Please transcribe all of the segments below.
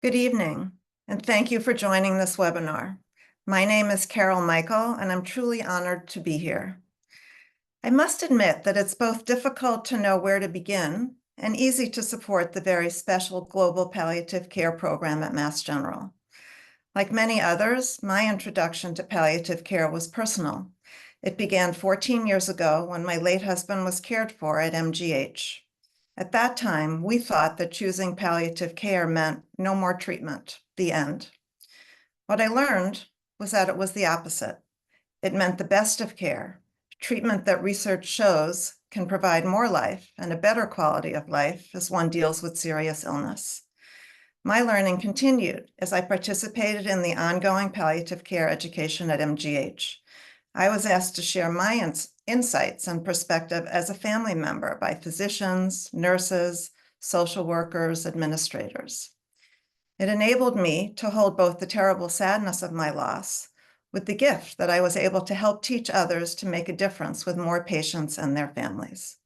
Good evening, and thank you for joining this webinar. My name is Carol Michael, and I'm truly honored to be here. I must admit that it's both difficult to know where to begin and easy to support the very special global palliative care program at Mass General. Like many others, my introduction to palliative care was personal. It began 14 years ago when my late husband was cared for at MGH. At that time, we thought that choosing palliative care meant no more treatment, the end. What I learned was that it was the opposite. It meant the best of care, treatment that research shows can provide more life and a better quality of life as one deals with serious illness. My learning continued as I participated in the ongoing palliative care education at MGH. I was asked to share my insights and perspective as a family member by physicians, nurses, social workers, administrators. It enabled me to hold both the terrible sadness of my loss with the gift that I was able to help teach others to make a difference with more patients and their families.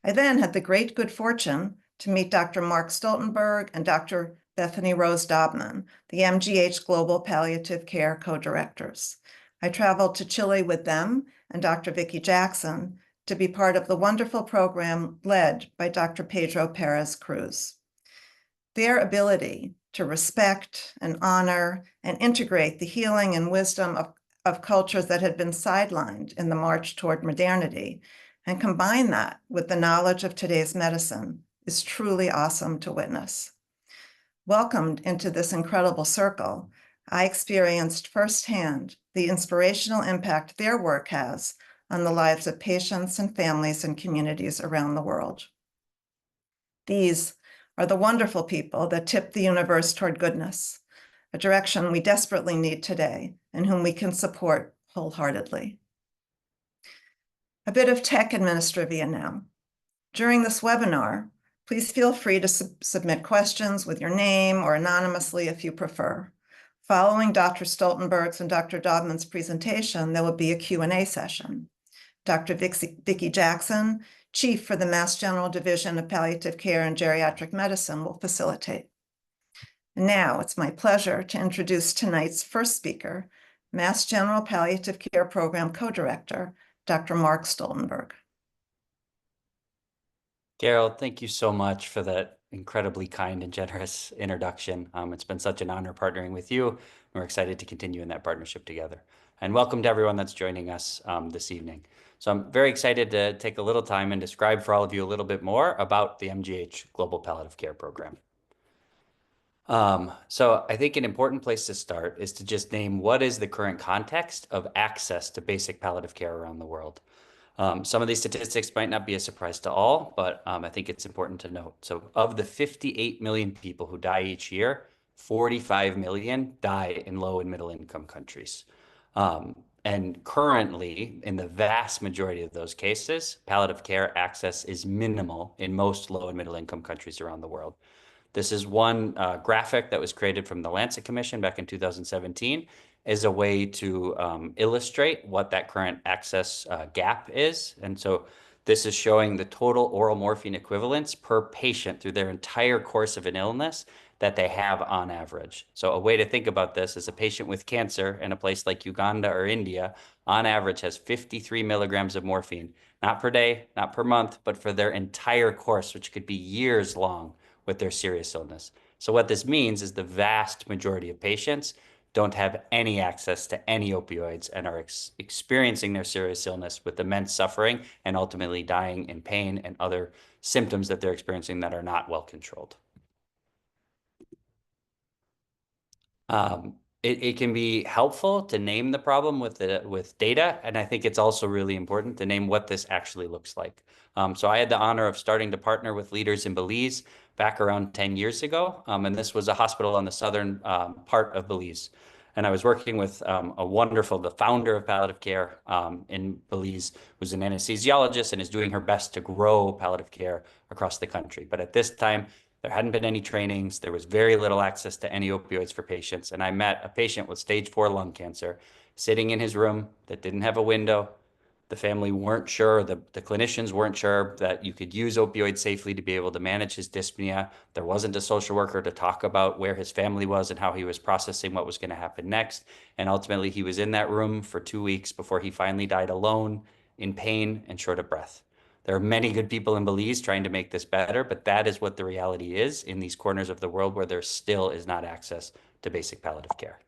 I then had the great good fortune to meet Dr. Mark Stoltenberg and Dr. Bethany Rose Dobman, the MGH Global Palliative Care co-directors. I traveled to Chile with them and Dr. Vicki Jackson to be part of the wonderful program led by Dr. Pedro Perez Cruz. Their ability to respect and honor and integrate the healing and wisdom of cultures that had been sidelined in the march toward modernity and combine that with the knowledge of today's medicine is truly awesome to witness. Welcomed into this incredible circle, I experienced firsthand the inspirational impact their work has on the lives of patients and families and communities around the world. These are the wonderful people that tip the universe toward goodness, a direction we desperately need today and whom we can support wholeheartedly. A bit of tech administrivia now. During this webinar, please feel free to submit questions with your name or anonymously if you prefer. Following Dr. Stoltenberg's and Dr. Dobman's presentation, there will be a Q&A session. Dr. Vicki Jackson, Chief for the Mass General Division of Palliative Care and Geriatric Medicine, will facilitate. Now it's my pleasure to introduce tonight's first speaker, Mass General Palliative Care Program Co-Director, Dr. Mark Stoltenberg. Carol, thank you so much for that incredibly kind and generous introduction. It's been such an honor partnering with you, and we're excited to continue in that partnership together. And welcome to everyone that's joining us this evening. So I'm very excited to take a little time and describe for all of you a little bit more about the MGH Global Palliative Care Program. So I think an important place to start is to just name what is the current context of access to basic palliative care around the world. Some of these statistics might not be a surprise to all, but I think it's important to note. So of the 58 million people who die each year, 45 million die in low and middle income countries. And currently, in the vast majority of those cases, palliative care access is minimal in most low and middle income countries around the world. This is one graphic that was created from the Lancet Commission back in 2017 as a way to illustrate what that current access gap is. And so this is showing the total oral morphine equivalents per patient through their entire course of an illness that they have on average. So a way to think about this is a patient with cancer in a place like Uganda or India, on average has 53 milligrams of morphine, not per day, not per month, but for their entire course, which could be years long with their serious illness. So what this means is the vast majority of patients don't have any access to any opioids and are experiencing their serious illness with immense suffering and ultimately dying in pain and other symptoms that they're experiencing that are not well controlled. It can be helpful to name the problem with data, and I think it's also really important to name what this actually looks like. So I had the honor of starting to partner with leaders in Belize back around 10 years ago, and this was a hospital on the southern part of Belize. And I was working with the founder of palliative care in Belize, who's an anesthesiologist and is doing her best to grow palliative care across the country. But at this time, there hadn't been any trainings. There was very little access to any opioids for patients. And I met a patient with stage 4 lung cancer sitting in his room that didn't have a window, The family weren't sure, the clinicians weren't sure that you could use opioids safely to be able to manage his dyspnea. There wasn't a social worker to talk about where his family was and how he was processing what was going to happen next. And ultimately, he was in that room for 2 weeks before he finally died alone, in pain and short of breath. There are many good people in Belize trying to make this better, but that is what the reality is in these corners of the world where there still is not access to basic palliative care.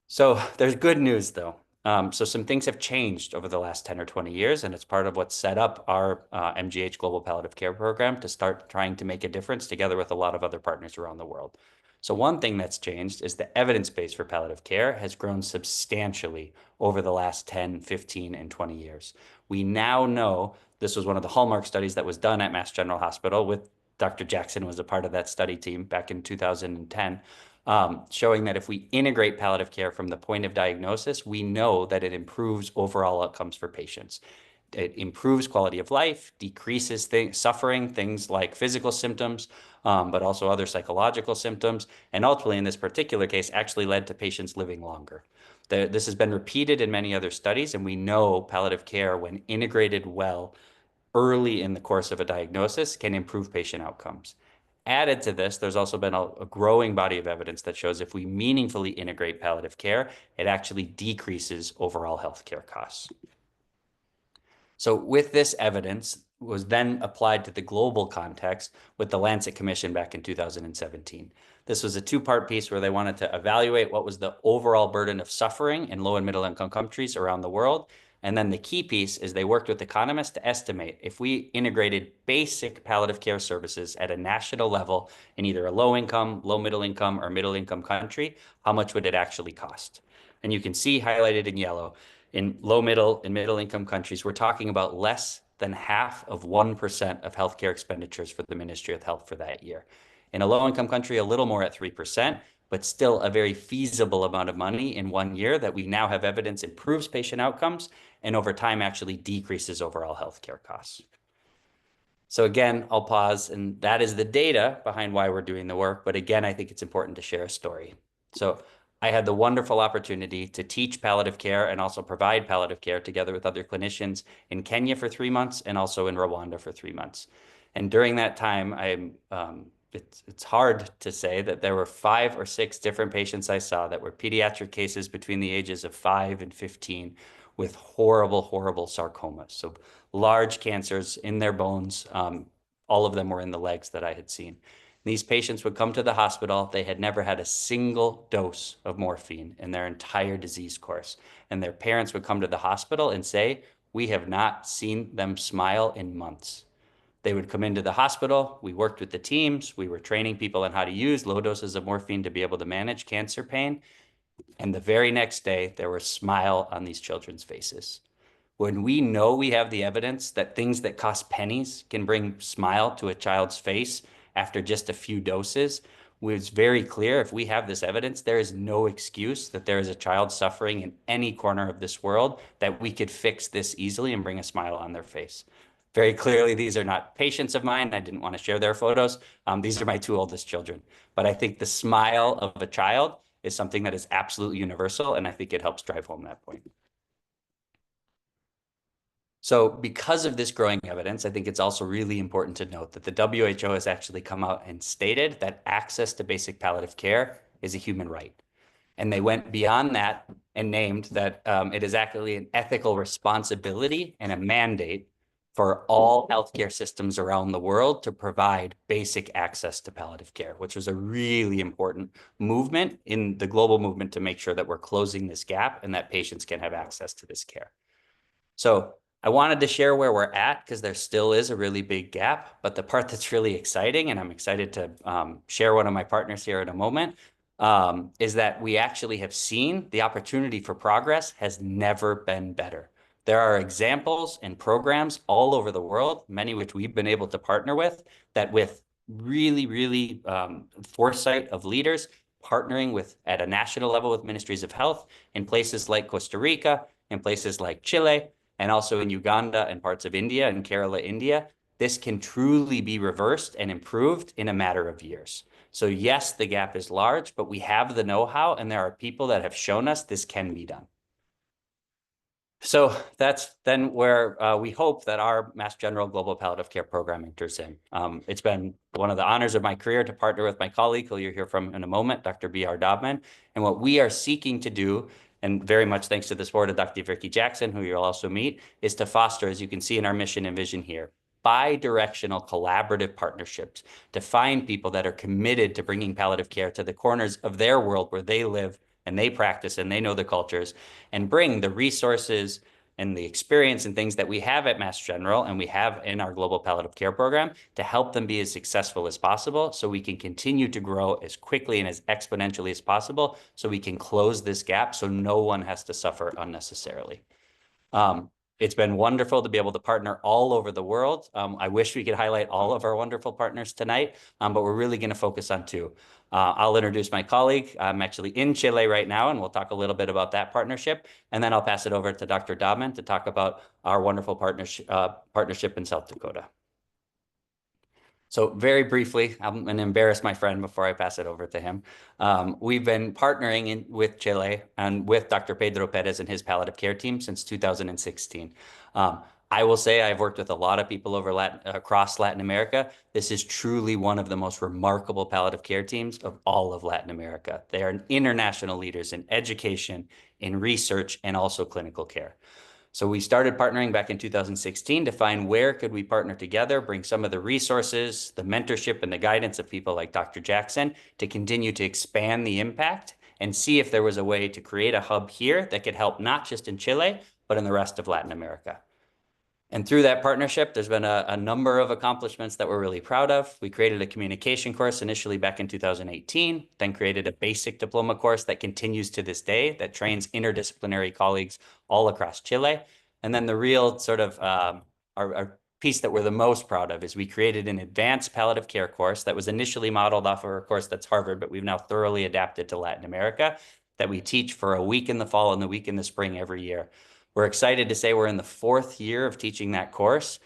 So there's good news though. So some things have changed over the last 10 or 20 years, and it's part of what set up our MGH Global Palliative Care Program to start trying to make a difference together with a lot of other partners around the world. So one thing that's changed is the evidence base for palliative care has grown substantially over the last 10, 15, and 20 years. We now know, this was one of the hallmark studies that was done at Mass General Hospital with Dr. Jackson was a part of that study team back in 2010. Showing that if we integrate palliative care from the point of diagnosis, we know that it improves overall outcomes for patients. It improves quality of life, decreases suffering, things like physical symptoms, but also other psychological symptoms, and ultimately in this particular case actually led to patients living longer. This has been repeated in many other studies, and we know palliative care, when integrated well early in the course of a diagnosis, can improve patient outcomes. Added to this, there's also been a growing body of evidence that shows if we meaningfully integrate palliative care, it actually decreases overall healthcare costs. So with this evidence was then applied to the global context with the Lancet Commission back in 2017. This was a two-part piece where they wanted to evaluate what was the overall burden of suffering in low and middle income countries around the world. And then the key piece is they worked with economists to estimate if we integrated basic palliative care services at a national level in either a low income, low middle income, or middle income country, how much would it actually cost? And you can see highlighted in yellow, in low, middle, and middle income countries, we're talking about less than half of 1% of healthcare expenditures for the Ministry of Health for that year. In a low income country, a little more at 3%, but still a very feasible amount of money in 1 year that we now have evidence improves patient outcomes and over time actually decreases overall healthcare costs. So again, I'll pause, and that is the data behind why we're doing the work. But again, I think it's important to share a story. So I had the wonderful opportunity to teach palliative care and also provide palliative care together with other clinicians in Kenya for 3 months and also in Rwanda for 3 months. And during that time, it's hard to say that there were 5 or 6 different patients I saw that were pediatric cases between the ages of 5 and 15 with horrible, horrible sarcomas. So large cancers in their bones. All of them were in the legs that I had seen. These patients would come to the hospital. They had never had a single dose of morphine in their entire disease course. And their parents would come to the hospital and say, "We have not seen them smile in months." They would come into the hospital. We worked with the teams. We were training people on how to use low doses of morphine to be able to manage cancer pain. And the very next day, there was a smile on these children's faces. When we know we have the evidence that things that cost pennies can bring smile to a child's face after just a few doses, it's very clear if we have this evidence, there is no excuse that there is a child suffering in any corner of this world that we could fix this easily and bring a smile on their face. Very clearly, these are not patients of mine. I didn't want to share their photos. These are my 2 oldest children. But I think the smile of a child is something that is absolutely universal, and I think it helps drive home that point. So because of this growing evidence, I think it's also really important to note that the WHO has actually come out and stated that access to basic palliative care is a human right. And they went beyond that and named that it is actually an ethical responsibility and a mandate for all healthcare systems around the world to provide basic access to palliative care, which was a really important movement in the global movement to make sure that we're closing this gap and that patients can have access to this care. So I wanted to share where we're at because there still is a really big gap, but the part that's really exciting, and I'm excited to share one of my partners here in a moment, is that we actually have seen the opportunity for progress has never been better. There are examples and programs all over the world, many which we've been able to partner with, that with really foresight of leaders, partnering with at a national level with ministries of health in places like Costa Rica, in places like Chile, and also in Uganda and parts of India and Kerala, India, this can truly be reversed and improved in a matter of years. So yes, the gap is large, but we have the know-how and there are people that have shown us this can be done. So that's then where we hope that our Mass General Global Palliative Care Program enters in. It's been one of the honors of my career to partner with my colleague, who you'll hear from in a moment, Dr. B.R. Dobman. And what we are seeking to do, and very much thanks to the support of Dr. Vicky Jackson, who you'll also meet, is to foster, as you can see in our mission and vision here, bi-directional collaborative partnerships to find people that are committed to bringing palliative care to the corners of their world where they live and they practice and they know the cultures, and bring the resources and the experience and things that we have at Mass General and we have in our Global Palliative Care Program to help them be as successful as possible so we can continue to grow as quickly and as exponentially as possible so we can close this gap so no one has to suffer unnecessarily. It's been wonderful to be able to partner all over the world. I wish we could highlight all of our wonderful partners tonight, but we're really going to focus on two. I'll introduce my colleague. I'm actually in Chile right now, and we'll talk a little bit about that partnership. And then I'll pass it over to Dr. Dobman to talk about our wonderful partnership in South Dakota. So very briefly, I'm going to embarrass my friend before I pass it over to him. We've been partnering with Chile and with Dr. Pedro Perez and his palliative care team since 2016. I will say I've worked with a lot of people across Latin America. This is truly one of the most remarkable palliative care teams of all of Latin America. They are international leaders in education, in research, and also clinical care. So we started partnering back in 2016 to find where could we partner together, bring some of the resources, the mentorship, and the guidance of people like Dr. Jackson to continue to expand the impact and see if there was a way to create a hub here that could help not just in Chile, but in the rest of Latin America. And through that partnership, there's been a number of accomplishments that we're really proud of. We created a communication course initially back in 2018, then created a basic diploma course that continues to this day that trains interdisciplinary colleagues all across Chile. And then the real sort of our piece that we're the most proud of is we created an advanced palliative care course that was initially modeled off of a course that's Harvard, but we've now thoroughly adapted to Latin America that we teach for a week in the fall and the week in the spring every year. We're excited to say we're in the 4th year of teaching that course.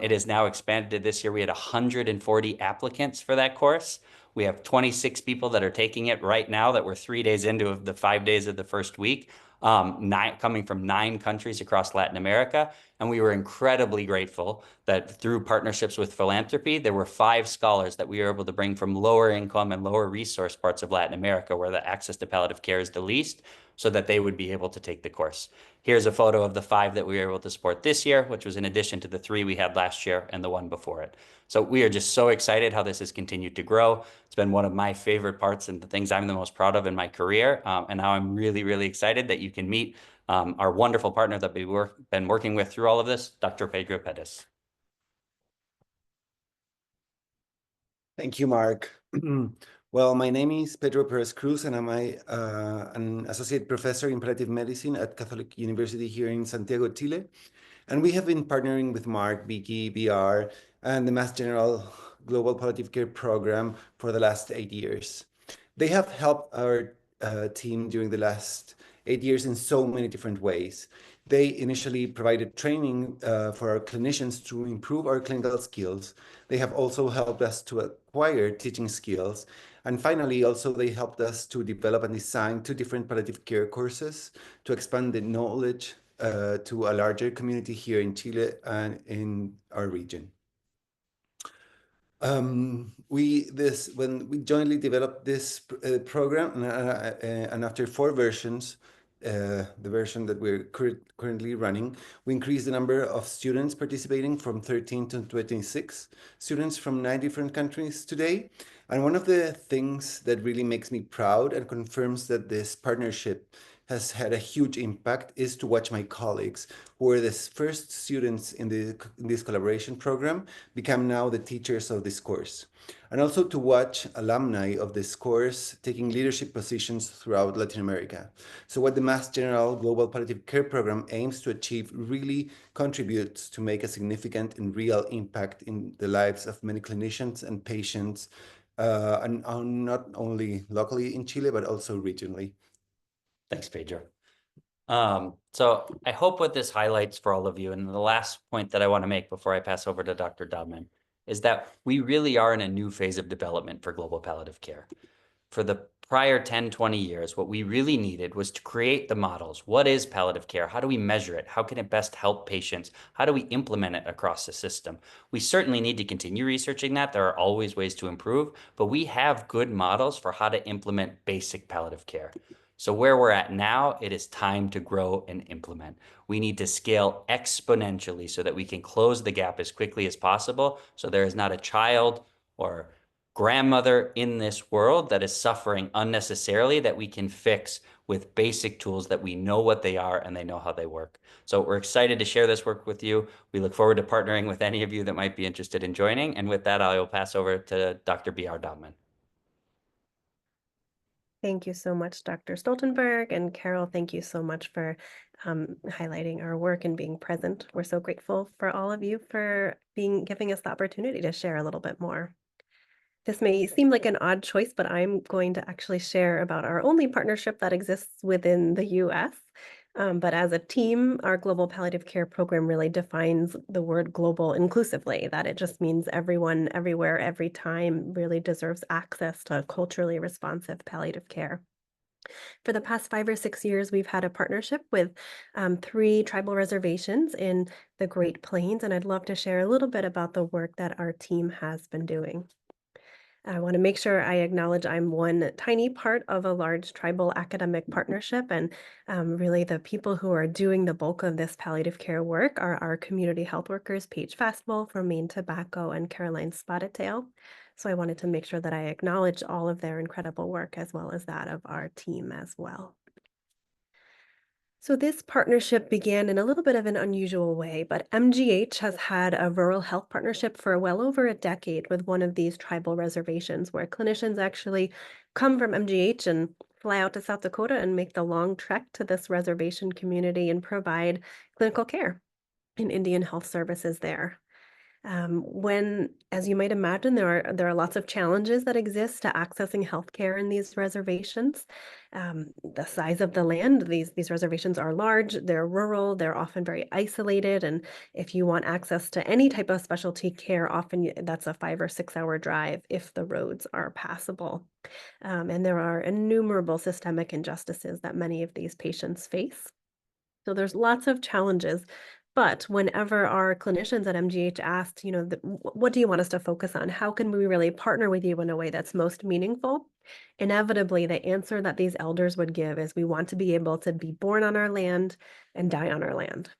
It is now expanded to this year. We had 140 applicants for that course. We have 26 people that are taking it right now that we're 3 days into the 5 days of the first week, coming from 9 countries across Latin America. And we were incredibly grateful that through partnerships with philanthropy, there were 5 scholars that we were able to bring from lower income and lower resource parts of Latin America where the access to palliative care is the least, so that they would be able to take the course. Here's a photo of the 5 that we were able to support this year, which was in addition to the 3 we had last year and the one before it. So we are just so excited how this has continued to grow. It's been one of my favorite parts and the things I'm the most proud of in my career. And now I'm really, really excited that you can meet our wonderful partner that we've been working with through all of this, Dr. Pedro Perez. Thank you, Mark. Well, my name is Pedro Perez Cruz, and I'm an associate professor in palliative medicine at Catholic University here in Santiago, Chile. And we have been partnering with Mark, Vicky, BR, and the Mass General Global Palliative Care Program for the last 8 years. They have helped our team during the last 8 years in so many different ways. They initially provided training for our clinicians to improve our clinical skills. They have also helped us to acquire teaching skills. And finally, also, they helped us to develop and design 2 different palliative care courses to expand the knowledge to a larger community here in Chile and in our region. When we jointly developed this program, and after 4 versions, the version that we're currently running, we increased the number of students participating from 13 to 26 students from 9 different countries today. And one of the things that really makes me proud and confirms that this partnership has had a huge impact is to watch my colleagues, who were the first students in this collaboration program, become now the teachers of this course. And also to watch alumni of this course taking leadership positions throughout Latin America. So what the Mass General Global Palliative Care Program aims to achieve really contributes to make a significant and real impact in the lives of many clinicians and patients, and not only locally in Chile, but also regionally. Thanks, Pedro. So I hope what this highlights for all of you, and the last point that I want to make before I pass over to Dr. Dobman, is that we really are in a new phase of development for global palliative care. For the prior 10, 20 years, what we really needed was to create the models. What is palliative care? How do we measure it? How can it best help patients? How do we implement it across the system? We certainly need to continue researching that. There are always ways to improve, but we have good models for how to implement basic palliative care. So where we're at now, it is time to grow and implement. We need to scale exponentially so that we can close the gap as quickly as possible, so there is not a child or grandmother in this world that is suffering unnecessarily that we can fix with basic tools that we know what they are and they know how they work. So we're excited to share this work with you. We look forward to partnering with any of you that might be interested in joining. And with that, I will pass over to Dr. B.R. Daubman. Thank you so much, Dr. Stoltenberg, and Carol, thank you so much for highlighting our work and being present. We're so grateful for all of you for giving us the opportunity to share a little bit more. This may seem like an odd choice, but I'm going to actually share about our only partnership that exists within the US. But as a team, our global palliative care program really defines the word global inclusively, that it just means everyone, everywhere, every time really deserves access to culturally responsive palliative care. For the past 5 or 6 years, we've had a partnership with 3 tribal reservations in the Great Plains, and I'd love to share a little bit about the work that our team has been doing. I want to make sure I acknowledge I'm one tiny part of a large tribal academic partnership, and really the people who are doing the bulk of this palliative care work are our community health workers, Paige Fastball from Maine Tobacco and Caroline Spotted Tail. So I wanted to make sure that I acknowledge all of their incredible work as well as that of our team as well. So this partnership began in a little bit of an unusual way, but MGH has had a rural health partnership for well over a decade with one of these tribal reservations where clinicians actually come from MGH and fly out to South Dakota and make the long trek to this reservation community and provide clinical care in Indian health services there. As you might imagine, there are lots of challenges that exist to accessing healthcare in these reservations. The size of the land, these reservations are large, they're rural, they're often very isolated, and if you want access to any type of specialty care, often that's a 5 or 6 hour drive if the roads are passable. And there are innumerable systemic injustices that many of these patients face. So there's lots of challenges. But whenever our clinicians at MGH asked, what do you want us to focus on? How can we really partner with you in a way that's most meaningful? Inevitably, the answer that these elders would give is we want to be able to be born on our land and die on our land.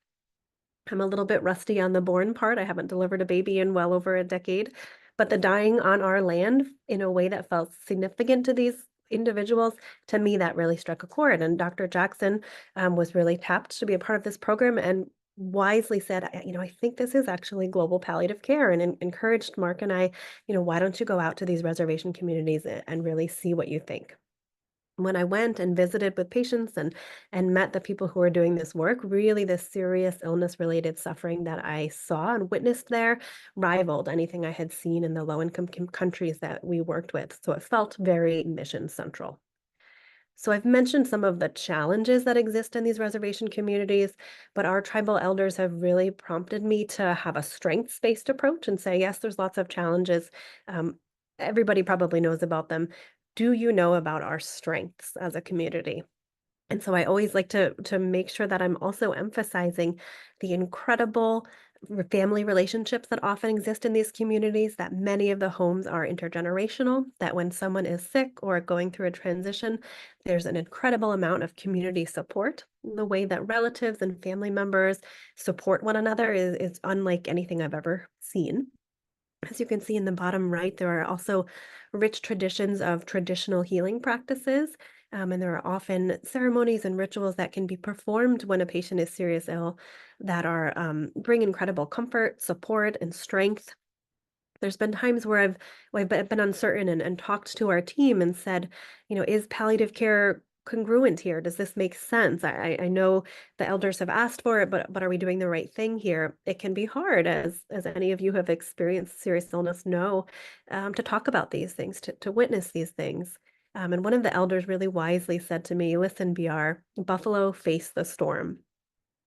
I'm a little bit rusty on the born part. I haven't delivered a baby in well over a decade, but the dying on our land in a way that felt significant to these individuals, to me, that really struck a chord. And Dr. Jackson was really tapped to be a part of this program and wisely said, I think this is actually global palliative care, and encouraged Mark and I, why don't you go out to these reservation communities and really see what you think? When I went and visited with patients and met the people who are doing this work, really the serious illness-related suffering that I saw and witnessed there rivaled anything I had seen in the low-income countries that we worked with. So it felt very mission central. So I've mentioned some of the challenges that exist in these reservation communities, but our tribal elders have really prompted me to have a strengths-based approach and say, yes, there's lots of challenges. Everybody probably knows about them. Do you know about our strengths as a community? And so I always like to make sure that I'm also emphasizing the incredible family relationships that often exist in these communities, that many of the homes are intergenerational, that when someone is sick or going through a transition, there's an incredible amount of community support. The way that relatives and family members support one another is unlike anything I've ever seen. As you can see in the bottom right, there are also rich traditions of traditional healing practices, and there are often ceremonies and rituals that can be performed when a patient is seriously ill that are bring incredible comfort, support, and strength. There's been times where I've been uncertain and talked to our team and said, is palliative care congruent here? Does this make sense? I know the elders have asked for it, but are we doing the right thing here? It can be hard, as any of you have experienced serious illness know, to talk about these things, to witness these things. And one of the elders really wisely said to me, listen, BR, Buffalo face the storm.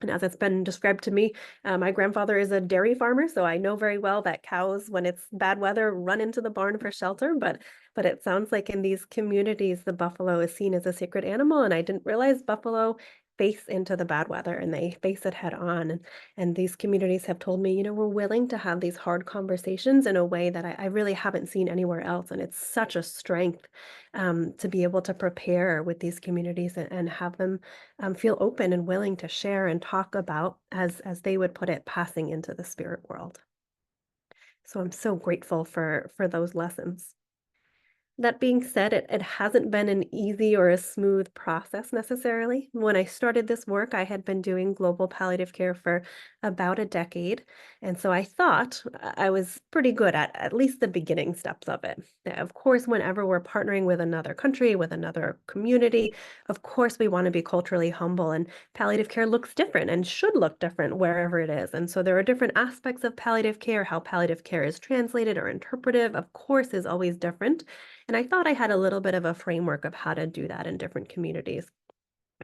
And as it's been described to me, my grandfather is a dairy farmer, so I know very well that cows, when it's bad weather, run into the barn for shelter. But it sounds like in these communities, the buffalo is seen as a sacred animal, and I didn't realize buffalo face into the bad weather and they face it head on. And these communities have told me, we're willing to have these hard conversations in a way that I really haven't seen anywhere else. And it's such a strength to be able to prepare with these communities and have them feel open and willing to share and talk about, as they would put it, passing into the spirit world. So I'm so grateful for those lessons. That being said, it hasn't been an easy or a smooth process necessarily. When I started this work, I had been doing global palliative care for about a decade. And so I thought I was pretty good at least the beginning steps of it. Now, of course, whenever we're partnering with another country, with another community, of course, we want to be culturally humble, and palliative care looks different and should look different wherever it is. And so there are different aspects of palliative care. How palliative care is translated or interpretive, of course, is always different. And I thought I had a little bit of a framework of how to do that in different communities.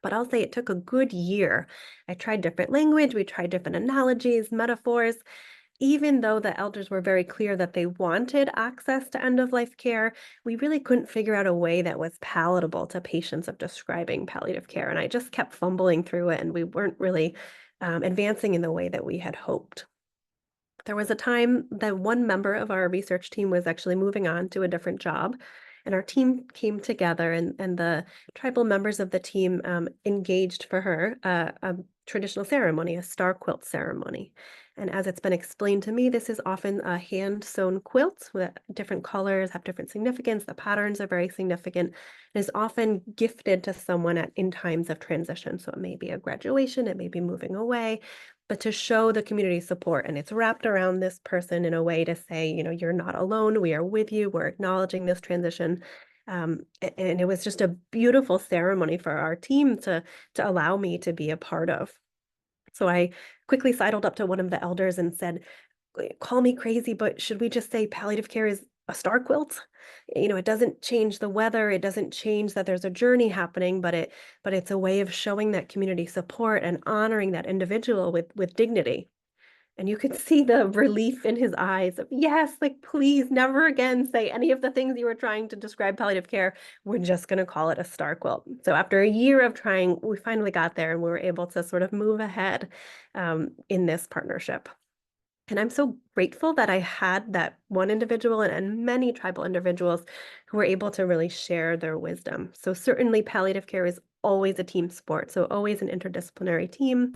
But I'll say it took a good year. I tried different language, we tried different analogies, metaphors. Even though the elders were very clear that they wanted access to end-of-life care, we really couldn't figure out a way that was palatable to patients of describing palliative care. And I just kept fumbling through it, and we weren't really advancing in the way that we had hoped. There was a time that one member of our research team was actually moving on to a different job, and our team came together, and the tribal members of the team engaged for her a traditional ceremony, a star quilt ceremony. And as it's been explained to me, this is often a hand-sewn quilt with different colors, have different significance. The patterns are very significant, and is often gifted to someone in times of transition. So it may be a graduation, it may be moving away, but to show the community support. And it's wrapped around this person in a way to say, you're not alone. We are with you. We're acknowledging this transition. And it was just a beautiful ceremony for our team to allow me to be a part of. So I quickly sidled up to one of the elders and said, call me crazy, but should we just say palliative care is a star quilt? It doesn't change the weather. It doesn't change that there's a journey happening, but it's a way of showing that community support and honoring that individual with dignity. And you could see the relief in his eyes of, yes, like, please never again say any of the things you were trying to describe palliative care. We're just going to call it a star quilt. So after a year of trying, we finally got there, and we were able to sort of move ahead in this partnership. And I'm so grateful that I had that one individual and many tribal individuals who were able to really share their wisdom. So certainly palliative care is always a team sport, so always an interdisciplinary team,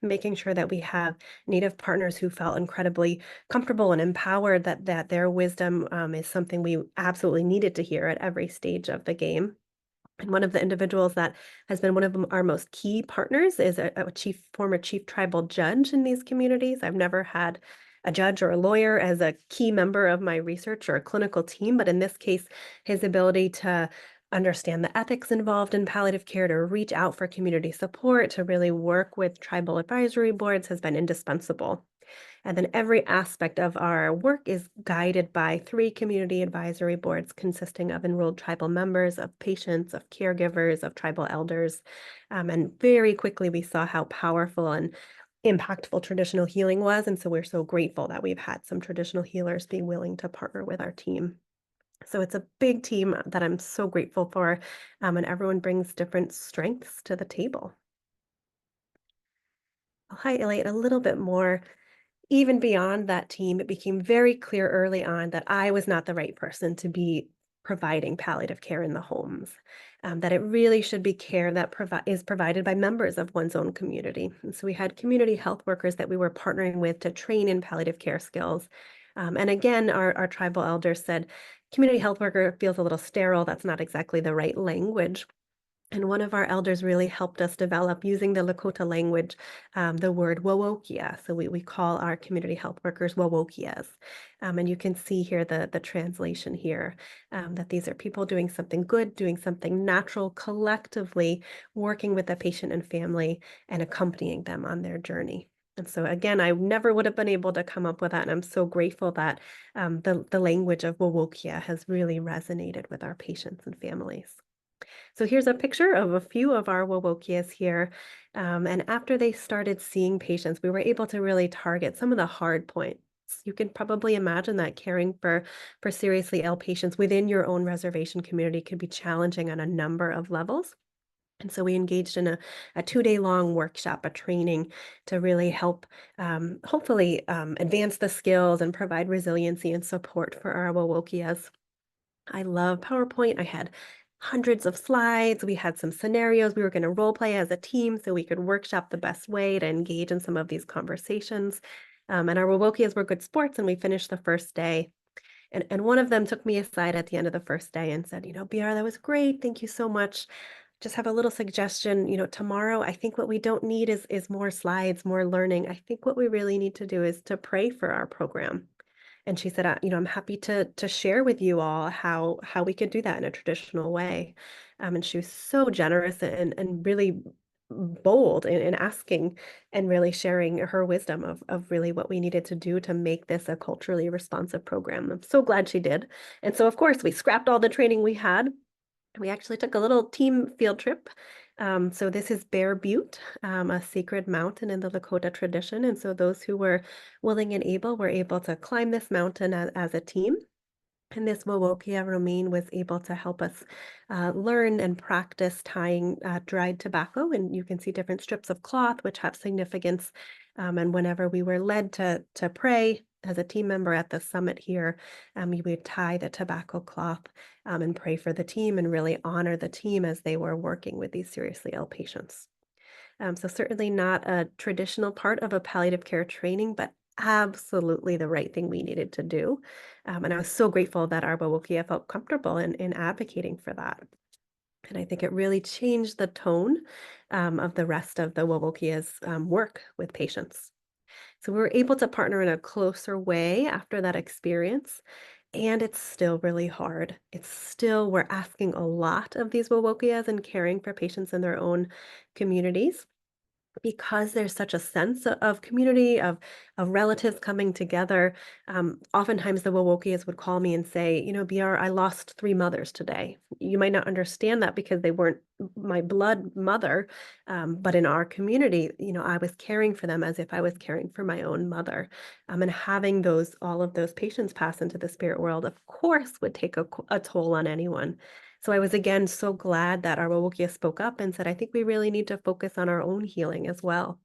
making sure that we have Native partners who felt incredibly comfortable and empowered, that their wisdom is something we absolutely needed to hear at every stage of the game. And one of the individuals that has been one of our most key partners is a former chief tribal judge in these communities. I've never had a judge or a lawyer as a key member of my research or a clinical team, but in this case, his ability to understand the ethics involved in palliative care, to reach out for community support, to really work with tribal advisory boards has been indispensable. And then every aspect of our work is guided by 3 community advisory boards consisting of enrolled tribal members, of patients, of caregivers, of tribal elders. And very quickly, we saw how powerful and impactful traditional healing was. And so we're so grateful that we've had some traditional healers be willing to partner with our team. So it's a big team that I'm so grateful for, and everyone brings different strengths to the table. I'll highlight a little bit more. Even beyond that team, it became very clear early on that I was not the right person to be providing palliative care in the homes, that it really should be care that is provided by members of one's own community. And so we had community health workers that we were partnering with to train in palliative care skills. And again, our tribal elders said, community health worker feels a little sterile. That's not exactly the right language. And one of our elders really helped us develop, using the Lakota language, the word Wowokia. So we call our community health workers Wowokias. And you can see here the translation here, that these are people doing something good, doing something natural, collectively working with the patient and family and accompanying them on their journey. And so again, I never would have been able to come up with that. And I'm so grateful that the language of Wowokia has really resonated with our patients and families. So here's a picture of a few of our Wowokias here. And after they started seeing patients, we were able to really target some of the hard points. You can probably imagine that caring for seriously ill patients within your own reservation community could be challenging on a number of levels. And so we engaged in a 2-day long workshop, a training to really help hopefully advance the skills and provide resiliency and support for our Wowokias. I love PowerPoint. I had hundreds of slides. We had some scenarios. We were going to role play as a team so we could workshop the best way to engage in some of these conversations. And our Wowokias were good sports, and we finished the first day. And one of them took me aside at the end of the first day and said, BR, that was great. Thank you so much. Just have a little suggestion. Tomorrow, I think what we don't need is more slides, more learning. I think what we really need to do is to pray for our program. And she said, I'm happy to share with you all how we could do that in a traditional way. And she was so generous and really bold in asking and really sharing her wisdom of really what we needed to do to make this a culturally responsive program. I'm so glad she did. And so, of course, we scrapped all the training we had. We actually took a little team field trip. So this is Bear Butte, a sacred mountain in the Lakota tradition. And so those who were willing and able were able to climb this mountain as a team. And this Wowokia Romaine was able to help us learn and practice tying dried tobacco. And you can see different strips of cloth, which have significance. And whenever we were led to pray as a team member at the summit here, we would tie the tobacco cloth and pray for the team and really honor the team as they were working with these seriously ill patients. So certainly not a traditional part of a palliative care training, but absolutely the right thing we needed to do. And I was so grateful that our Wowokia felt comfortable in advocating for that. And I think it really changed the tone of the rest of the Wowokia's work with patients. So we were able to partner in a closer way after that experience. And it's still really hard. We're asking a lot of these Wowokias and caring for patients in their own communities, because there's such a sense of community, of relatives coming together. Oftentimes the Wowokias would call me and say, BR, I lost 3 mothers today. You might not understand that because they weren't my blood mother, but in our community, I was caring for them as if I was caring for my own mother. And having all of those patients pass into the spirit world, of course, would take a toll on anyone. So I was again so glad that our Wowokia spoke up and said, I think we really need to focus on our own healing as well.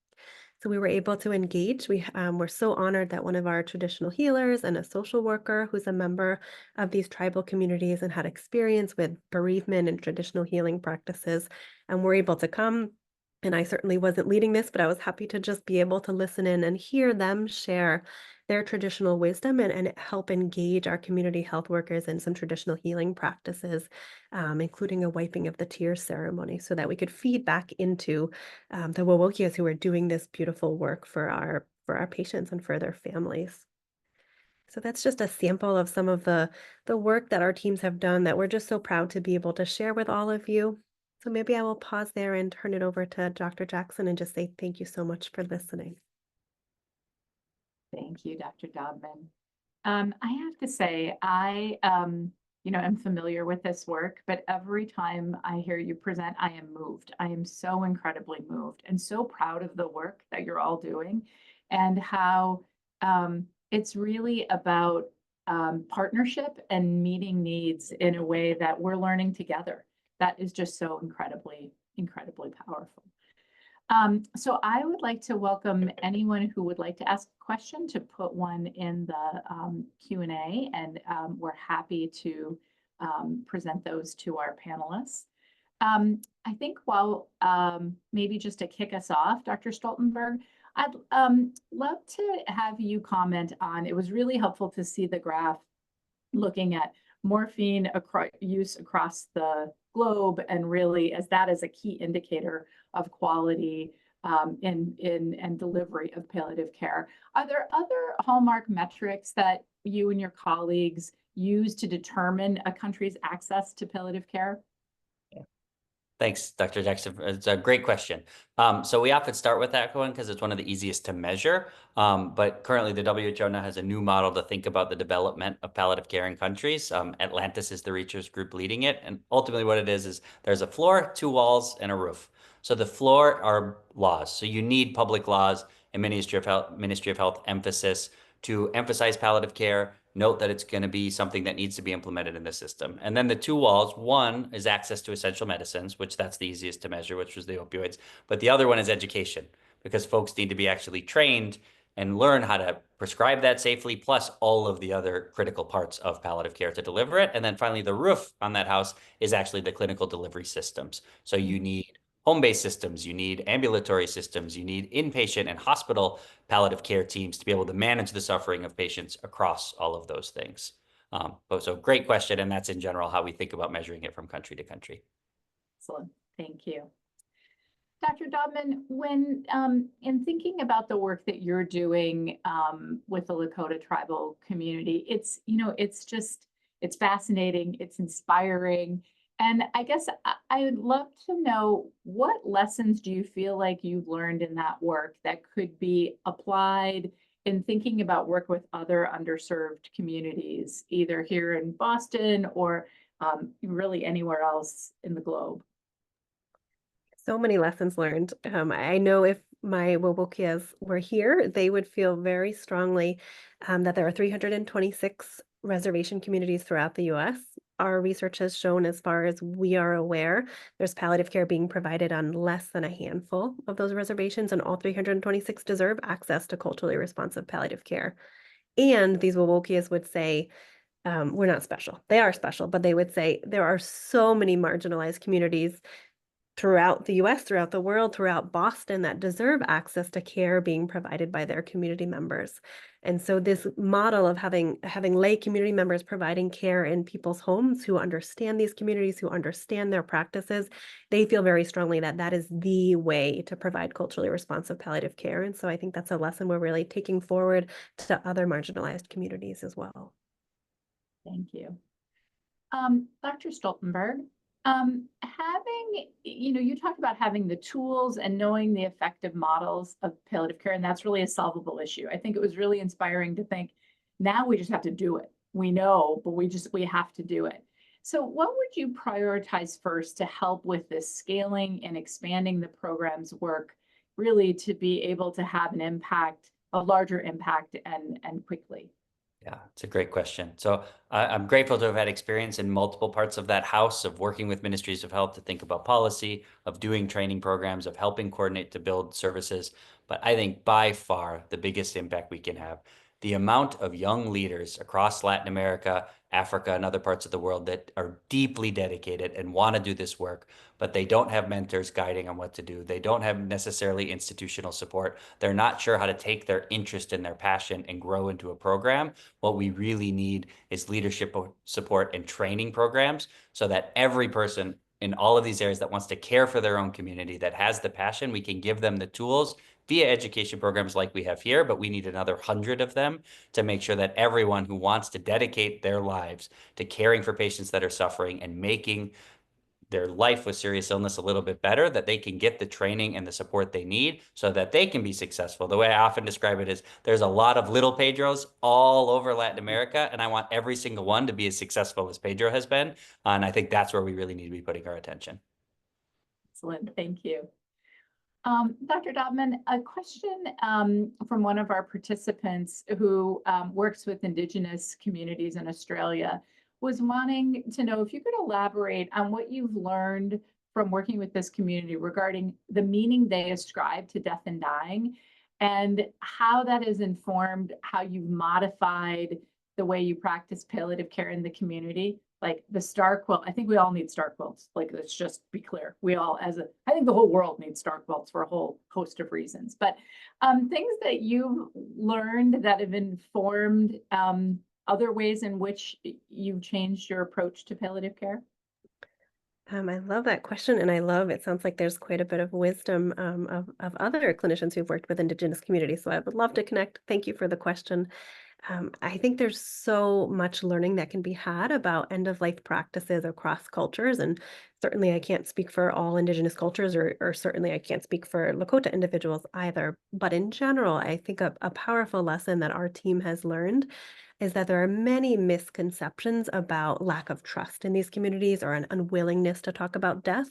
So we were able to engage. We were so honored that one of our traditional healers and a social worker who's a member of these tribal communities and had experience with bereavement and traditional healing practices, and were able to come. And I certainly wasn't leading this, but I was happy to just be able to listen in and hear them share their traditional wisdom and help engage our community health workers in some traditional healing practices, including a wiping of the tears ceremony, so that we could feed back into the Wowokias who are doing this beautiful work for our patients and for their families. So that's just a sample of some of the work that our teams have done that we're just so proud to be able to share with all of you. So maybe I will pause there and turn it over to Dr. Jackson and just say thank you so much for listening. Thank you, Dr. Dobman. I have to say, I am familiar with this work, but every time I hear you present, I am moved. I am so incredibly moved and so proud of the work that you're all doing, and how it's really about partnership and meeting needs in a way that we're learning together. That is just so incredibly, incredibly powerful. So I would like to welcome anyone who would like to ask a question to put one in the Q&A, and we're happy to present those to our panelists. I think while maybe just to kick us off, Dr. Stoltenberg, I'd love to have you comment on, it was really helpful to see the graph looking at morphine use across the globe, and really as that as a key indicator of quality in delivery of palliative care. Are there other hallmark metrics that you and your colleagues use to determine a country's access to palliative care? Thanks, Dr. Jackson. It's a great question. So we often start with that one because it's one of the easiest to measure. But currently the WHO now has a new model to think about the development of palliative care in countries. Atlantis is the research group leading it. And ultimately what it is there's a floor, 2 walls, and a roof. So the floor are laws. So you need public laws and Ministry of Health emphasis to emphasize palliative care. Note that it's going to be something that needs to be implemented in the system. And then the 2 walls, one is access to essential medicines, which that's the easiest to measure, which was the opioids. But the other one is education, because folks need to be actually trained and learn how to prescribe that safely, plus all of the other critical parts of palliative care to deliver it. And then finally, the roof on that house is actually the clinical delivery systems. So you need home-based systems, you need ambulatory systems, you need inpatient and hospital palliative care teams to be able to manage the suffering of patients across all of those things. So great question, and that's in general how we think about measuring it from country to country. Excellent, thank you. Dr. Dodman, when in thinking about the work that you're doing with the Lakota tribal community, it's fascinating, it's inspiring. And I guess I would love to know, what lessons do you feel like you've learned in that work that could be applied in thinking about work with other underserved communities, either here in Boston or really anywhere else in the globe? So many lessons learned. I know if my Wobokias were here, they would feel very strongly that there are 326 reservation communities throughout the US. Our research has shown, as far as we are aware, there's palliative care being provided on less than a handful of those reservations, and all 326 deserve access to culturally responsive palliative care. And these Wobokias would say, we're not special. They are special, but they would say there are so many marginalized communities throughout the US, throughout the world, throughout Boston, that deserve access to care being provided by their community members. And so this model of having lay community members providing care in people's homes who understand these communities, who understand their practices, they feel very strongly that that is the way to provide culturally responsive palliative care. And so I think that's a lesson we're really taking forward to other marginalized communities as well. Thank you. Dr. Stoltenberg, you talked about having the tools and knowing the effective models of palliative care, and that's really a solvable issue. I think it was really inspiring to think, now we just have to do it. We know, but we have to do it. So what would you prioritize first to help with this scaling and expanding the program's work, really to be able to have an impact, a larger impact, and quickly? Yeah, it's a great question. So I'm grateful to have had experience in multiple parts of that house, of working with ministries of health to think about policy, of doing training programs, of helping coordinate to build services. But I think by far the biggest impact we can have, the amount of young leaders across Latin America, Africa, and other parts of the world that are deeply dedicated and want to do this work, but they don't have mentors guiding on what to do. They don't have necessarily institutional support. They're not sure how to take their interest and their passion and grow into a program. What we really need is leadership support and training programs so that every person in all of these areas that wants to care for their own community, that has the passion, we can give them the tools via education programs like we have here, but we need another 100 of them to make sure that everyone who wants to dedicate their lives to caring for patients that are suffering and making their life with serious illness a little bit better, that they can get the training and the support they need so that they can be successful. The way I often describe it is there's a lot of little Pedros all over Latin America, and I want every single one to be as successful as Pedro has been. And I think that's where we really need to be putting our attention. Excellent, thank you. Dr. Dodman, a question from one of our participants who works with Indigenous communities in Australia was wanting to know if you could elaborate on what you've learned from working with this community regarding the meaning they ascribe to death and dying, and how that has informed how you've modified the way you practice palliative care in the community. Like the star quilt, I think we all need star quilts. Like, let's just be clear. We all, I think the whole world needs star quilts for a whole host of reasons. But things that you've learned that have informed other ways in which you've changed your approach to palliative care? I love that question, and it sounds like there's quite a bit of wisdom of other clinicians who've worked with Indigenous communities. So I would love to connect. Thank you for the question. I think there's so much learning that can be had about end-of-life practices across cultures. And certainly I can't speak for all Indigenous cultures, or certainly I can't speak for Lakota individuals either. But in general, I think a powerful lesson that our team has learned is that there are many misconceptions about lack of trust in these communities, or an unwillingness to talk about death.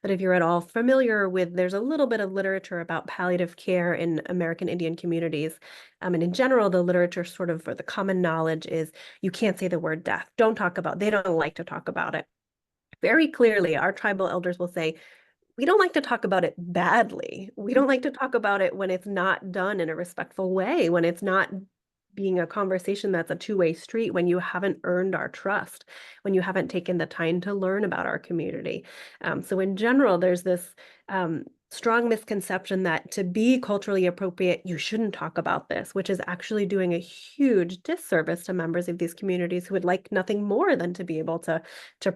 That if you're at all familiar with, there's a little bit of literature about palliative care in American Indian communities. And in general, the literature sort of, or the common knowledge is, you can't say the word death. Don't talk about, they don't like to talk about it. Very clearly, our tribal elders will say, we don't like to talk about it badly. We don't like to talk about it when it's not done in a respectful way, when it's not being a conversation that's a two-way street, when you haven't earned our trust, when you haven't taken the time to learn about our community. So in general, there's this strong misconception that to be culturally appropriate, you shouldn't talk about this, which is actually doing a huge disservice to members of these communities who would like nothing more than to be able to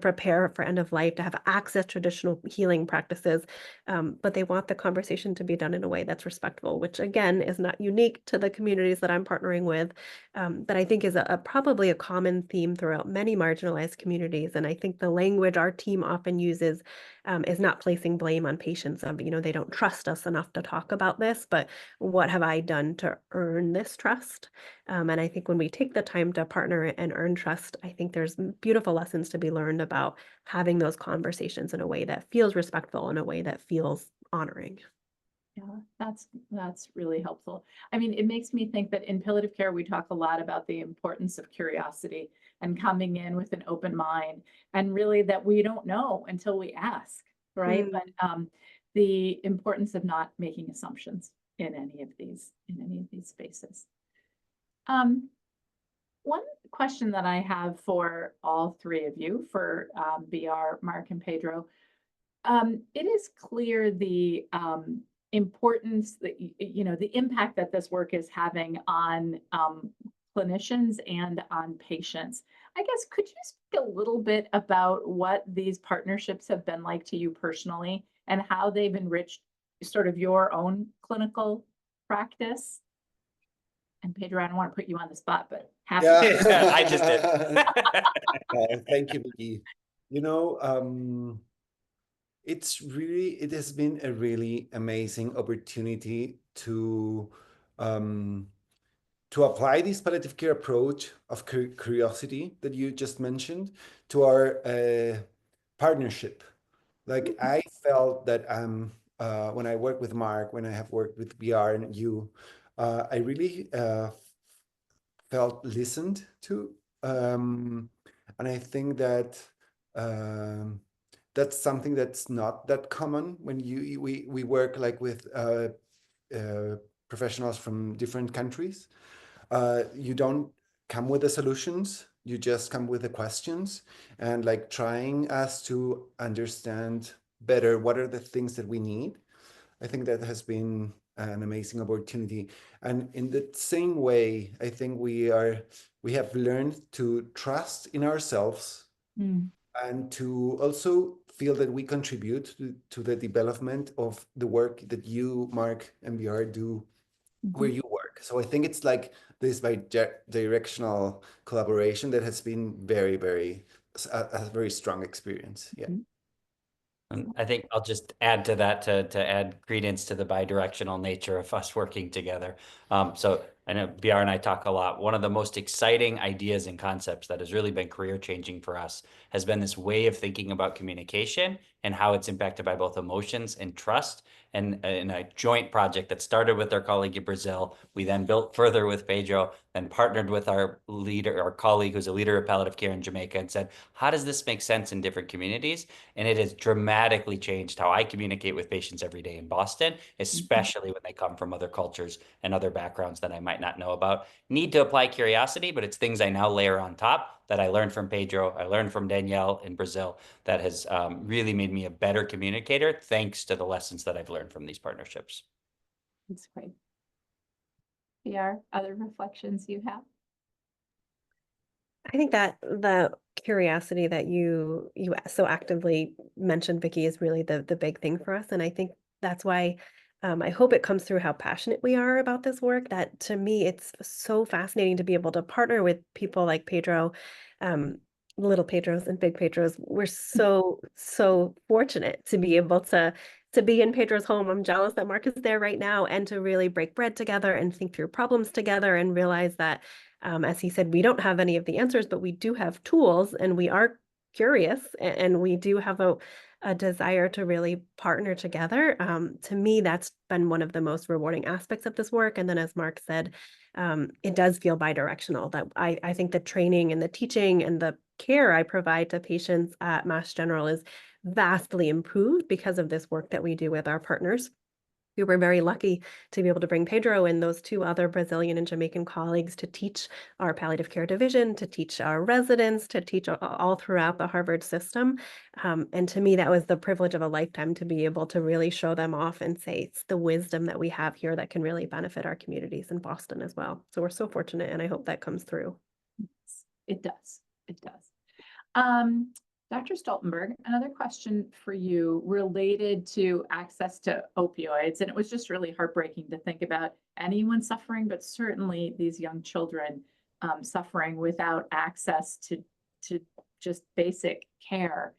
prepare for end of life, to have access to traditional healing practices. But they want the conversation to be done in a way that's respectful, which again is not unique to the communities that I'm partnering with, but I think is probably a common theme throughout many marginalized communities. And I think the language our team often uses is not placing blame on patients of, they don't trust us enough to talk about this, but what have I done to earn this trust? And I think when we take the time to partner and earn trust, I think there's beautiful lessons to be learned about having those conversations in a way that feels respectful, in a way that feels honoring. Yeah, that's really helpful. I mean, it makes me think that in palliative care, we talk a lot about the importance of curiosity and coming in with an open mind, and really that we don't know until we ask, right? But the importance of not making assumptions in any of these spaces. One question that I have for all three of you, for BR, Mark, and Pedro, it is clear the importance that, the impact that this work is having on clinicians and on patients. I guess, could you speak a little bit about what these partnerships have been like to you personally, and how they've enriched sort of your own clinical practice? And Pedro, I don't want to put you on the spot, but happy. Yeah. I just did. Thank you, Vicky. It has been a really amazing opportunity to apply this palliative care approach of curiosity that you just mentioned to our partnership. Like, I felt that when I work with Mark, when I have worked with BR and you, I really felt listened to, and I think that that's something that's not that common when we work like with professionals from different countries. You don't come with the solutions, you just come with the questions, and like trying us to understand better what are the things that we need. I think that has been an amazing opportunity. And in the same way, I think we have learned to trust in ourselves and to also feel that we contribute to the development of the work that you, Mark, and BR do where you work. So I think it's like this bi-directional collaboration that has been very, very, a very strong experience. Yeah. And I think I'll just add to that to add credence to the bi-directional nature of us working together. So I know BR and I talk a lot. One of the most exciting ideas and concepts that has really been career changing for us has been this way of thinking about communication and how it's impacted by both emotions and trust. And in a joint project that started with our colleague in Brazil, we then built further with Pedro, then partnered with our colleague who's a leader of palliative care in Jamaica, and said, how does this make sense in different communities? And it has dramatically changed how I communicate with patients every day in Boston, especially when they come from other cultures and other backgrounds that I might not know about. Need to apply curiosity, but it's things I now layer on top that I learned from Pedro, I learned from Danielle in Brazil, that has really made me a better communicator, thanks to the lessons that I've learned from these partnerships. That's great. BR, other reflections you have? I think that the curiosity that you so actively mentioned, Vicky, is really the big thing for us. And I think that's why I hope it comes through how passionate we are about this work. That to me, it's so fascinating to be able to partner with people like Pedro, um, little Pedros and big Pedros. We're so fortunate to be able to be in Pedro's home. I'm jealous that Mark is there right now, and to really break bread together and think through problems together and realize that, as he said, we don't have any of the answers, but we do have tools, and we are curious, and we do have a desire to really partner together. To me, that's been one of the most rewarding aspects of this work. And then, as Mark said, it does feel bi-directional. That I think the training and the teaching and the care I provide to patients at Mass General is vastly improved because of this work that we do with our partners. We were very lucky to be able to bring Pedro and those 2 other Brazilian and Jamaican colleagues to teach our palliative care division, to teach our residents, to teach all throughout the Harvard system. And to me, that was the privilege of a lifetime to be able to really show them off and say, it's the wisdom that we have here that can really benefit our communities in Boston as well. So we're so fortunate, and I hope that comes through. It does. It does. Dr. Stoltenberg, another question for you related to access to opioids. And it was just really heartbreaking to think about anyone suffering, but certainly these young children suffering without access to just basic care.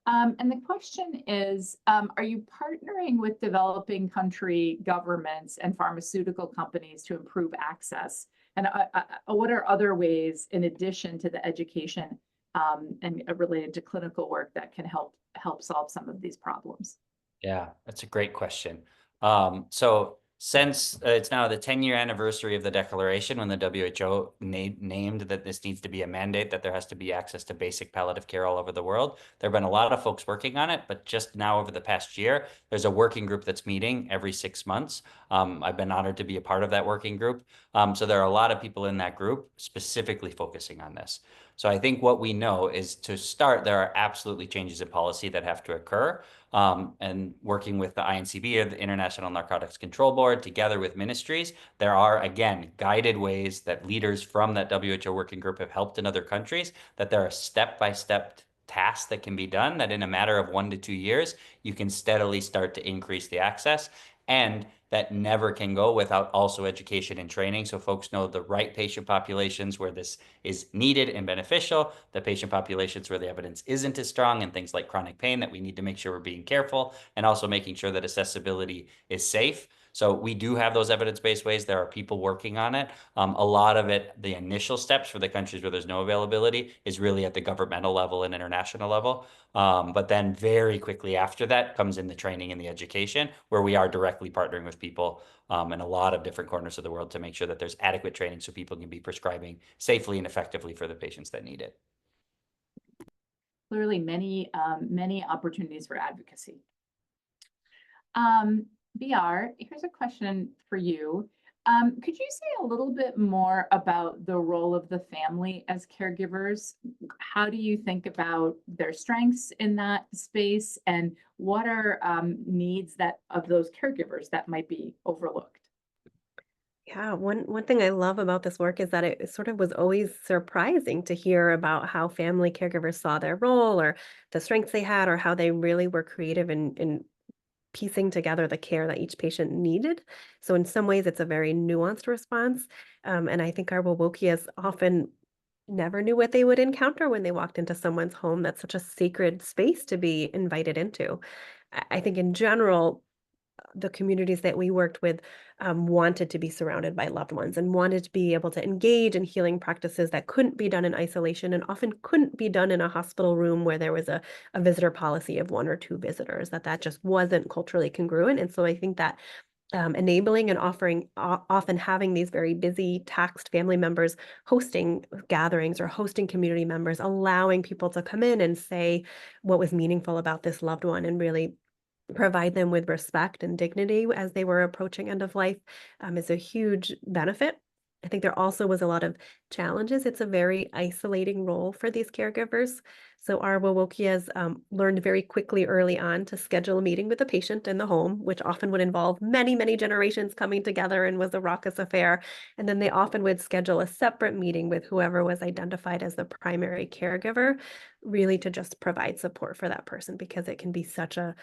And the question is, are you partnering with developing country governments and pharmaceutical companies to improve access? And what are other ways, in addition to the education and related to clinical work, that can help solve some of these problems? Yeah, that's a great question. So since it's now the 10-year anniversary of the declaration, when the WHO named that this needs to be a mandate, that there has to be access to basic palliative care all over the world, there have been a lot of folks working on it, but just now over the past year, there's a working group that's meeting every 6 months. I've been honored to be a part of that working group. So there are a lot of people in that group specifically focusing on this. So I think what we know is, to start, there are absolutely changes in policy that have to occur. And working with the INCB, or the International Narcotics Control Board, together with ministries, there are, again, guided ways that leaders from that WHO working group have helped in other countries, that there are step-by-step tasks that can be done, that in a matter of 1 to 2 years, you can steadily start to increase the access. And that never can go without also education and training, so folks know the right patient populations where this is needed and beneficial, the patient populations where the evidence isn't as strong, and things like chronic pain that we need to make sure we're being careful, and also making sure that accessibility is safe. So we do have those evidence-based ways. There are people working on it. A lot of it, the initial steps for the countries where there's no availability, is really at the governmental level and international level. But then very quickly after that comes in the training and the education, where we are directly partnering with people in a lot of different corners of the world to make sure that there's adequate training so people can be prescribing safely and effectively for the patients that need it. Clearly, many opportunities for advocacy. BR, here's a question for you. Could you say a little bit more about the role of the family as caregivers? How do you think about their strengths in that space, and what are needs of those caregivers that might be overlooked? Yeah, one thing I love about this work is that it sort of was always surprising to hear about how family caregivers saw their role, or the strengths they had, or how they really were creative in piecing together the care that each patient needed. So in some ways, it's a very nuanced response. And I think our Wowokias often never knew what they would encounter when they walked into someone's home. That's such a sacred space to be invited into. I think in general, the communities that we worked with wanted to be surrounded by loved ones, and wanted to be able to engage in healing practices that couldn't be done in isolation, and often couldn't be done in a hospital room where there was a visitor policy of 1 or 2 visitors, that just wasn't culturally congruent. And so I think that enabling and offering, often having these very busy, taxed family members hosting gatherings or hosting community members, allowing people to come in and say what was meaningful about this loved one, and really provide them with respect and dignity as they were approaching end of life, is a huge benefit. I think there also was a lot of challenges. It's a very isolating role for these caregivers. So our Wowokias learned very quickly early on to schedule a meeting with the patient in the home, which often would involve many, many generations coming together and was a raucous affair. And then they often would schedule a separate meeting with whoever was identified as the primary caregiver, really to just provide support for that person, because it can be such a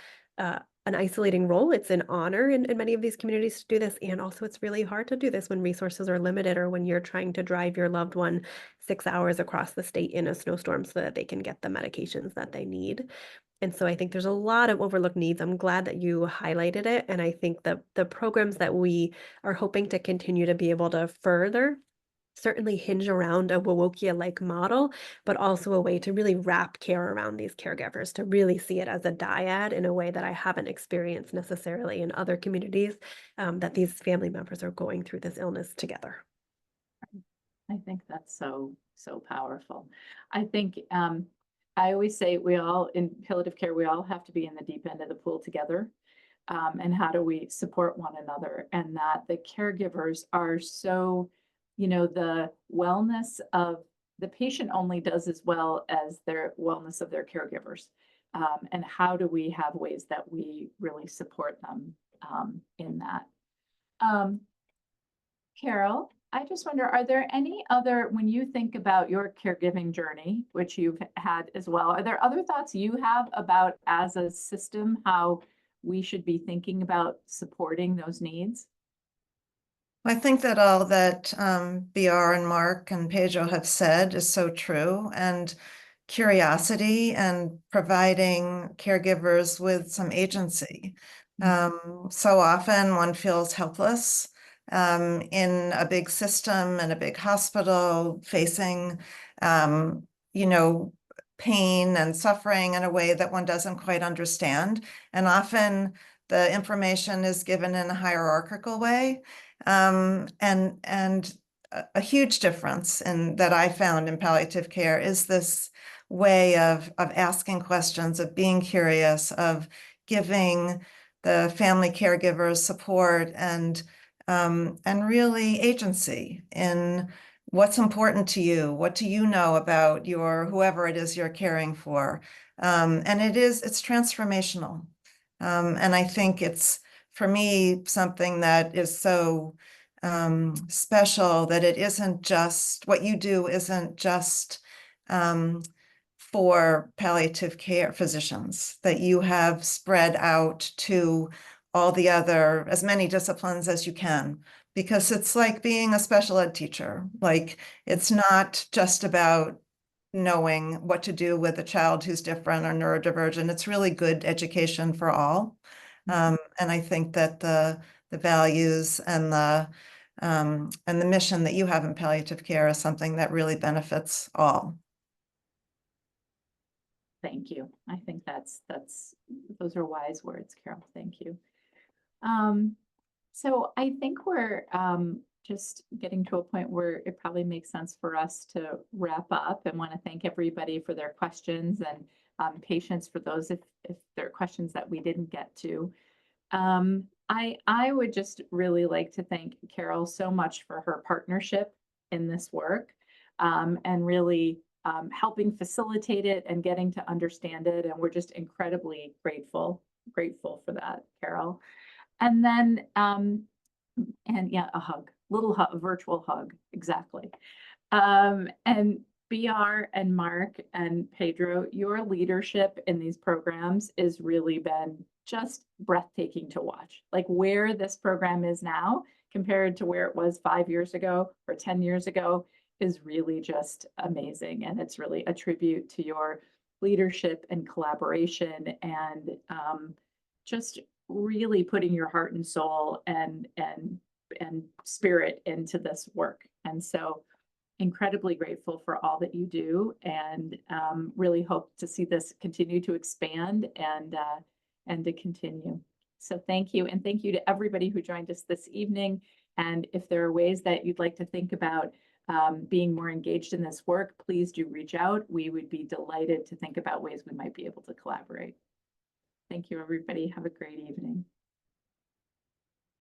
an isolating role. It's an honor in many of these communities to do this. And also it's really hard to do this when resources are limited or when you're trying to drive your loved one 6 hours across the state in a snowstorm so that they can get the medications that they need. And so I think there's a lot of overlooked needs. I'm glad that you highlighted it. And I think the programs that we are hoping to continue to be able to further certainly hinge around a Wowokia-like model, but also a way to really wrap care around these caregivers, to really see it as a dyad in a way that I haven't experienced necessarily in other communities, that these family members are going through this illness together. I think that's so powerful. I think I always say we all in palliative care, we all have to be in the deep end of the pool together. And how do we support one another? And that the caregivers are so, the wellness of the patient only does as well as their wellness of their caregivers. And how do we have ways that we really support them in that? Carol, I just wonder, are there any other, when you think about your caregiving journey, which you've had as well, are there other thoughts you have about as a system, how we should be thinking about supporting those needs? I think that all that BR and Mark and Pedro have said is so true, and curiosity and providing caregivers with some agency. So often one feels helpless in a big system and a big hospital facing, pain and suffering in a way that one doesn't quite understand. And often the information is given in a hierarchical way. And a huge difference that I found in palliative care is this way of asking questions, of being curious, of giving the family caregivers support and really agency in what's important to you. What do you know about whoever it is you're caring for? And it's transformational. And I think it's, for me, something that is so special that it isn't just, what you do isn't just for palliative care physicians, that you have spread out to all the other, as many disciplines as you can, because it's like being a special ed teacher. Like, it's not just about knowing what to do with a child who's different or neurodivergent. It's really good education for all. And I think that the values and the mission that you have in palliative care is something that really benefits all. Thank you. I think those are wise words, Carol. Thank you. So I think we're just getting to a point where it probably makes sense for us to wrap up, and want to thank everybody for their questions and patience for those if there are questions that we didn't get to. I would just really like to thank Carol so much for her partnership in this work, and really helping facilitate it and getting to understand it. And we're just incredibly grateful for that, Carol. And then, and yeah, a hug, a virtual hug, exactly. And BR and Mark and Pedro, your leadership in these programs has really been just breathtaking to watch. Like, where this program is now compared to where it was 5 years ago or 10 years ago is really just amazing. And it's really a tribute to your leadership and collaboration, and just really putting your heart and soul and spirit into this work. And so incredibly grateful for all that you do, and really hope to see this continue to expand and to continue. So thank you. And thank you to everybody who joined us this evening. And if there are ways that you'd like to think about being more engaged in this work, please do reach out. We would be delighted to think about ways we might be able to collaborate. Thank you, everybody. Have a great evening.